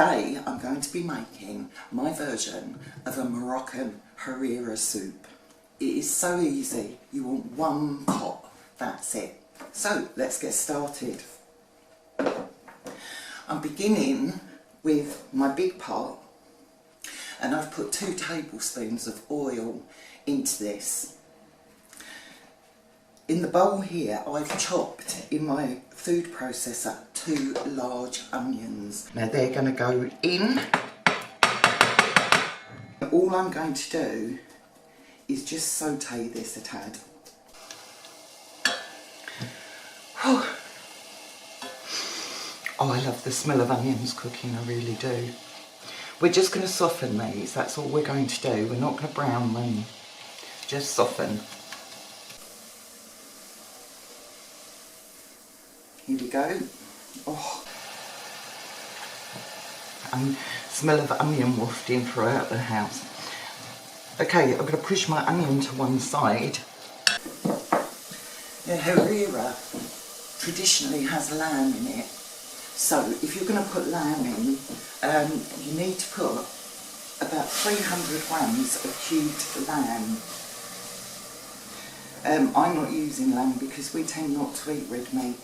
Today I'm going to be making my version of a Moroccan Harira soup. It is so easy, you want one pot, that's it. So let's get started. I'm beginning with my big pot and I've put 2 tablespoons of oil into this. In the bowl here I've chopped in my food processor 2 large onions. Now they're going to go in. All I'm going to do is just saute this a tad. Oh, I love the smell of onions cooking, I really do. We're just going to soften these, that's all we're going to do. We're not going to brown them, just soften. Here we go. Oh, and smell of onion wafting throughout the house. Okay, I'm going to push my onion to one side. The Harira traditionally has lamb in it, so if you're going to put lamb in, you need to put about 300 grams of cubed lamb. I'm not using lamb because we tend not to eat red meat.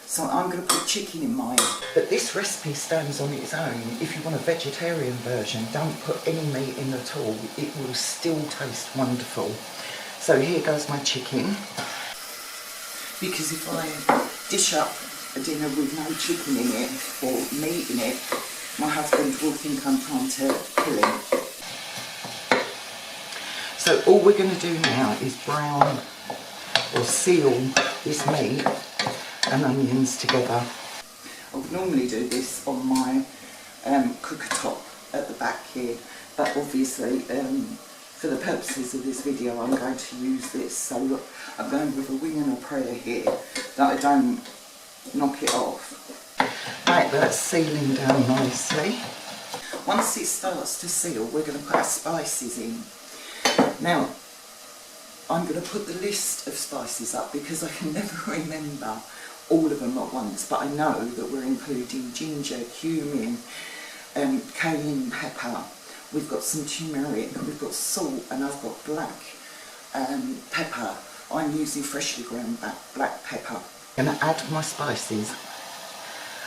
So I'm going to put chicken in mine. But this recipe stands on its own. If you want a vegetarian version, don't put any meat in at all. It will still taste wonderful. So here goes my chicken. Because if I dish up a dinner with no chicken in it, or meat in it, my husband will think I'm trying to kill him. So all we're going to do now is brown or seal this meat and onions together. I would normally do this on my cooker top at the back here, but obviously for the purposes of this video I'm going to use this, so look, I'm going with a wing and a prayer here that I don't knock it off. Right, that's sealing down nicely. Once it starts to seal, we're going to put our spices in. Now I'm going to put the list of spices up because I can never remember all of them at once, but I know that we're including ginger, cumin, cayenne pepper, we've got some turmeric, we've got salt, and I've got black pepper. I'm using freshly ground black pepper. I'm going to add my spices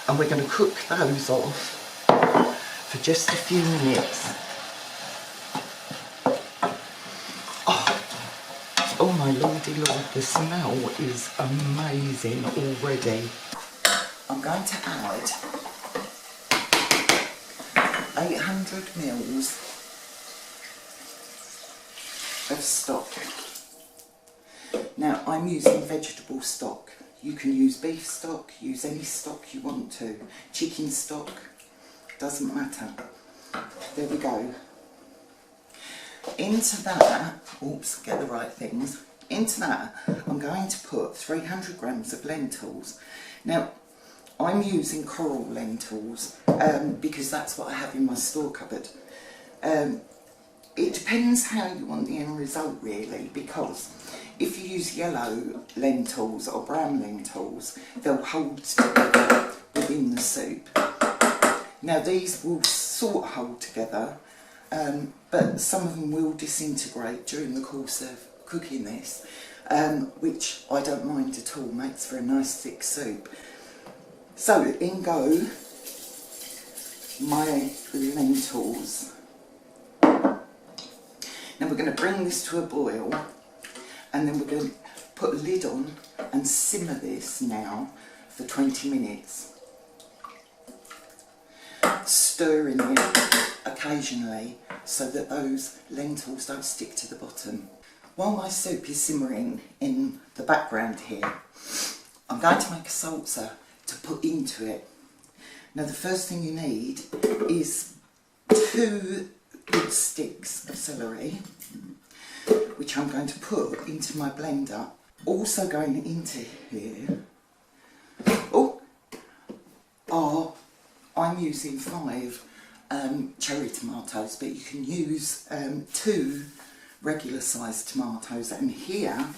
and we're going to cook those off for just a few minutes. Oh my lordy lord, the smell is amazing already. I'm going to add 800 mils of stock. Now I'm using vegetable stock. You can use beef stock, use any stock you want to. Chicken stock, doesn't matter. There we go. Into that, oops, get the right things. Into that, I'm going to put 300 grams of lentils. Now, I'm using coral lentils because that's what I have in my store cupboard. It depends how you want the end result really, because if you use yellow lentils or brown lentils, they'll hold together within the soup. Now these will sort of hold together, but some of them will disintegrate during the course of cooking this, which I don't mind at all, makes for a nice thick soup. So in go my lentils. Now we're going to bring this to a boil and then we're going to put a lid on and simmer this now for 20 minutes. Stirring it occasionally so that those lentils don't stick to the bottom. While my soup is simmering in the background here, I'm going to make a salsa to put into it. Now the first thing you need is 2 good sticks of celery, which I'm going to put into my blender. Also going into here, I'm using 5 cherry tomatoes, but you can use 2 regular sized tomatoes, and here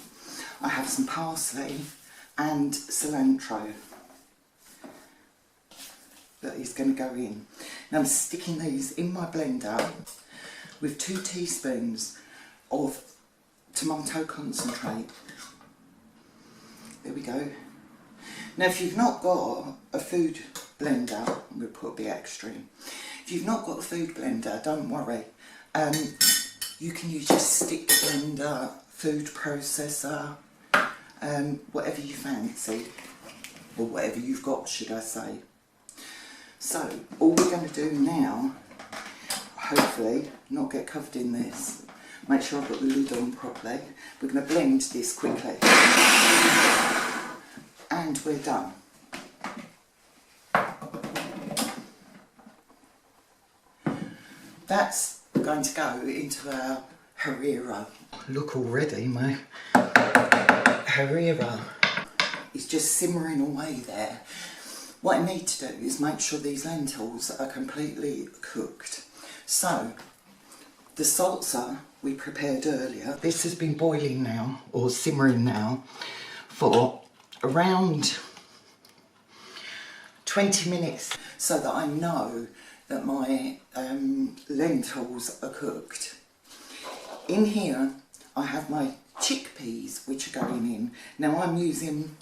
I have some parsley and cilantro. that is going to go in. Now I'm sticking these in my blender with 2 teaspoons of tomato concentrate. There we go. Now if you've not got a food blender, I'm going to put a bit extra in. If you've not got a food blender, don't worry. You can use your stick blender, food processor, whatever you fancy, or whatever you've got, should I say. So all we're going to do now, hopefully not get covered in this, make sure I've got the lid on properly. We're going to blend this quickly and we're done. That's going to go into our Harira. Look already, my Harira is just simmering away there. What I need to do is make sure these lentils are completely cooked. So, the salsa we prepared earlier, this has been boiling now, or simmering now, for around 20 minutes, so that I know that my lentils are cooked. In here I have my chickpeas which are going in. Now I'm using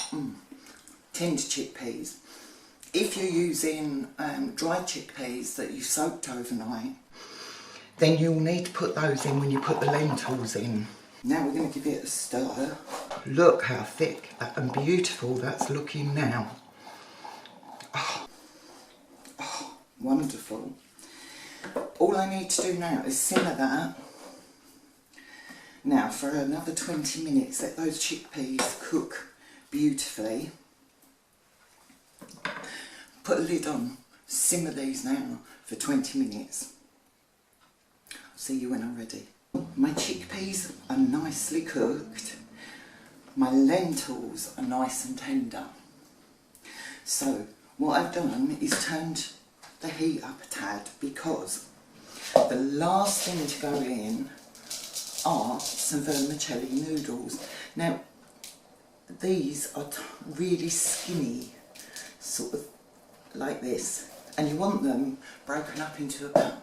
tinned chickpeas. If you're using dried chickpeas that you soaked overnight, then you'll need to put those in when you put the lentils in. Now we're going to give it a stir. Look how thick and beautiful that's looking now. Oh, wonderful. All I need to do now is simmer that. Now for another 20 minutes, let those chickpeas cook beautifully. Put a lid on, simmer these now for 20 minutes. I'll see you when I'm ready. My chickpeas are nicely cooked. My lentils are nice and tender. So what I've done is turned the heat up a tad, because the last thing to go in are some vermicelli noodles. Now these are really skinny, sort of like this, and you want them broken up into about,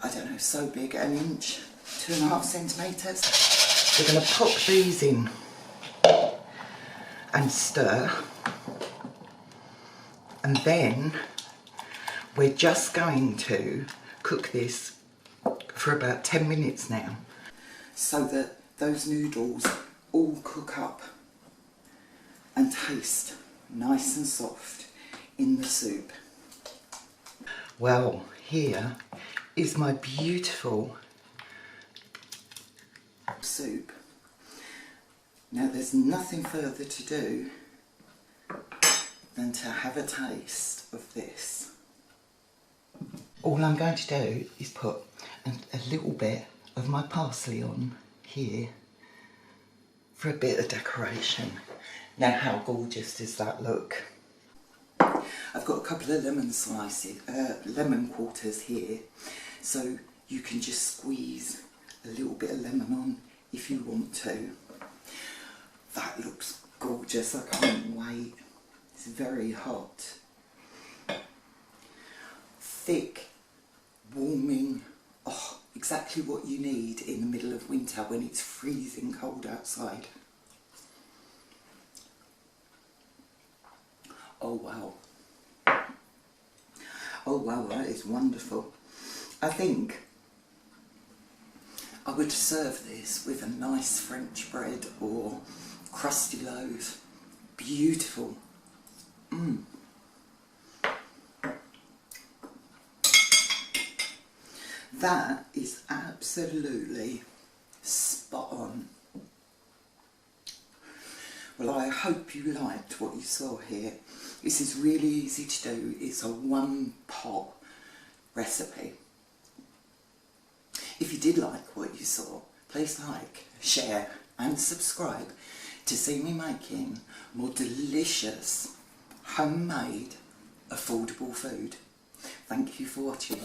I don't know, so big, 1 inch, 2.5 centimetres. We're going to pop these in and stir, and then we're just going to cook this for about 10 minutes now, so that those noodles all cook up and taste nice and soft in the soup. Well, here is my beautiful soup. Now there's nothing further to do than to have a taste of this. All I'm going to do is put a little bit of my parsley on here for a bit of decoration. Now how gorgeous does that look? I've got a couple of lemon slices, lemon quarters here, so you can just squeeze a little bit of lemon on if you want to. That looks gorgeous, I can't wait. It's very hot. Thick, warming, oh, exactly what you need in the middle of winter when it's freezing cold outside. Oh wow. Oh wow, that is wonderful. I think I would serve this with a nice French bread or crusty loaf. Beautiful. That is absolutely spot on. Well, I hope you liked what you saw here. This is really easy to do. It's a one-pot recipe. If you did like what you saw, please like, share and subscribe to see me making more delicious, homemade, affordable food. Thank you for watching.